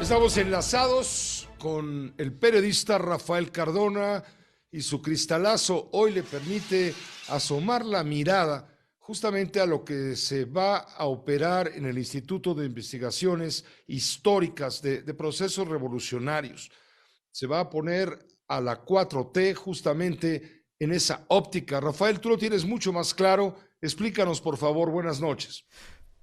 Estamos enlazados con el periodista Rafael Cardona y su cristalazo hoy le permite asomar la mirada justamente a lo que se va a operar en el Instituto de Investigaciones Históricas de Procesos Revolucionarios. Se va a poner a la 4T justamente en esa óptica. Rafael, tú lo tienes mucho más claro. Explícanos, por favor. Buenas noches.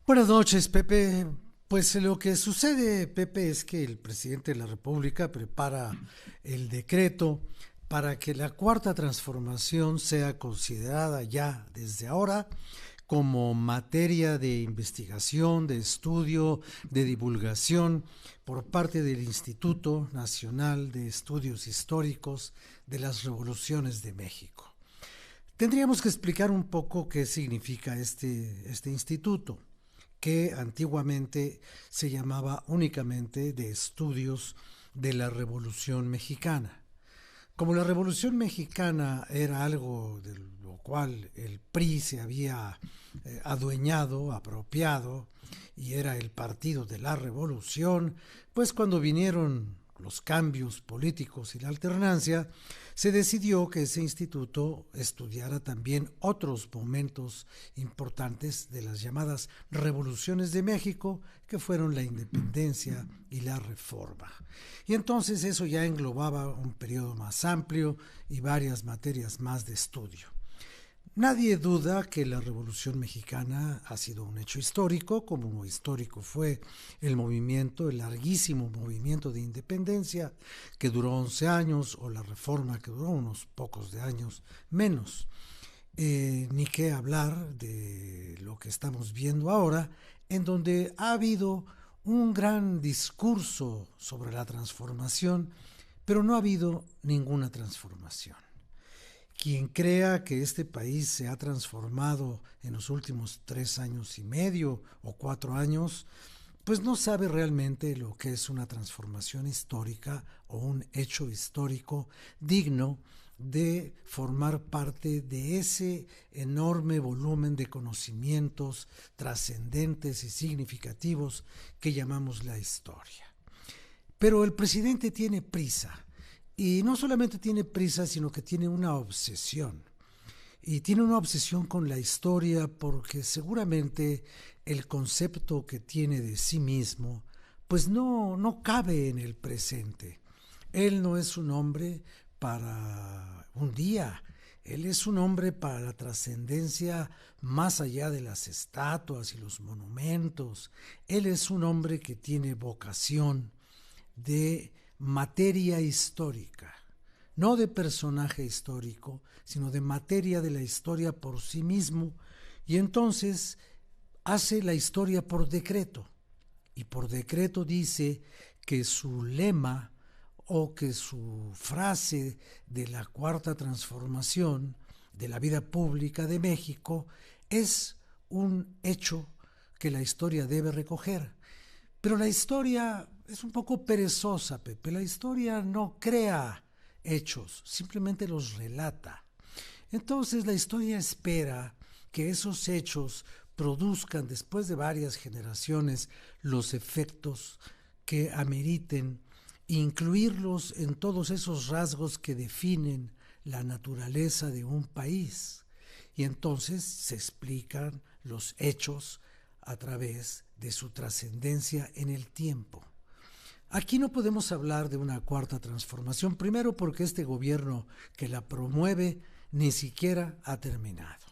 Buenas noches, Pepe. Pues lo que sucede, Pepe, es que el presidente de la República prepara el decreto para que la cuarta transformación sea considerada ya desde ahora como materia de investigación, de estudio, de divulgación por parte del Instituto Nacional de Estudios Históricos de las Revoluciones de México. Tendríamos que explicar un poco qué significa este instituto, que antiguamente se llamaba únicamente de Estudios de la Revolución Mexicana. Como la Revolución Mexicana era algo de lo cual el PRI se había adueñado, apropiado, y era el partido de la revolución, pues cuando vinieron los cambios políticos y la alternancia, se decidió que ese instituto estudiara también otros momentos importantes de las llamadas revoluciones de México, que fueron la independencia y la reforma. Y entonces eso ya englobaba un periodo más amplio y varias materias más de estudio. Nadie duda que la Revolución Mexicana ha sido un hecho histórico, como histórico fue el larguísimo movimiento de independencia que duró 11 años, o la reforma que duró unos pocos de años menos. Ni qué hablar de lo que estamos viendo ahora, en donde ha habido un gran discurso sobre la transformación, pero no ha habido ninguna transformación. Quien crea que este país se ha transformado en los últimos 3 años y medio o 4 años, pues no sabe realmente lo que es una transformación histórica o un hecho histórico digno de formar parte de ese enorme volumen de conocimientos trascendentes y significativos que llamamos la historia. Pero el presidente tiene prisa. Y no solamente tiene prisa, sino que tiene una obsesión. Y tiene una obsesión con la historia porque seguramente el concepto que tiene de sí mismo pues no cabe en el presente. Él no es un hombre para un día. Él es un hombre para la trascendencia más allá de las estatuas y los monumentos. Él es un hombre que tiene vocación de materia histórica, no de personaje histórico, sino de materia de la historia por sí mismo, y entonces hace la historia por decreto, y por decreto dice que su lema o que su frase de la cuarta transformación de la vida pública de México es un hecho que la historia debe recoger. Pero la historia es un poco perezosa, Pepe. La historia no crea hechos, simplemente los relata. Entonces la historia espera que esos hechos produzcan después de varias generaciones los efectos que ameriten incluirlos en todos esos rasgos que definen la naturaleza de un país. Y entonces se explican los hechos a través de su trascendencia en el tiempo. Aquí no podemos hablar de una cuarta transformación, primero porque este gobierno que la promueve ni siquiera ha terminado.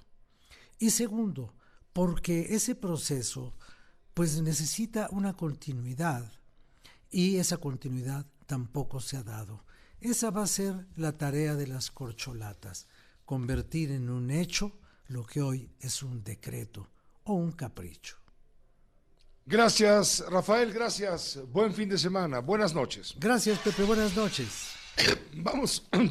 Y segundo, porque ese proceso pues necesita una continuidad y esa continuidad tampoco se ha dado. Esa va a ser la tarea de las corcholatas, convertir en un hecho lo que hoy es un decreto o un capricho. Gracias, Rafael, gracias. Buen fin de semana. Buenas noches. Gracias, Pepe. Buenas noches. Vamos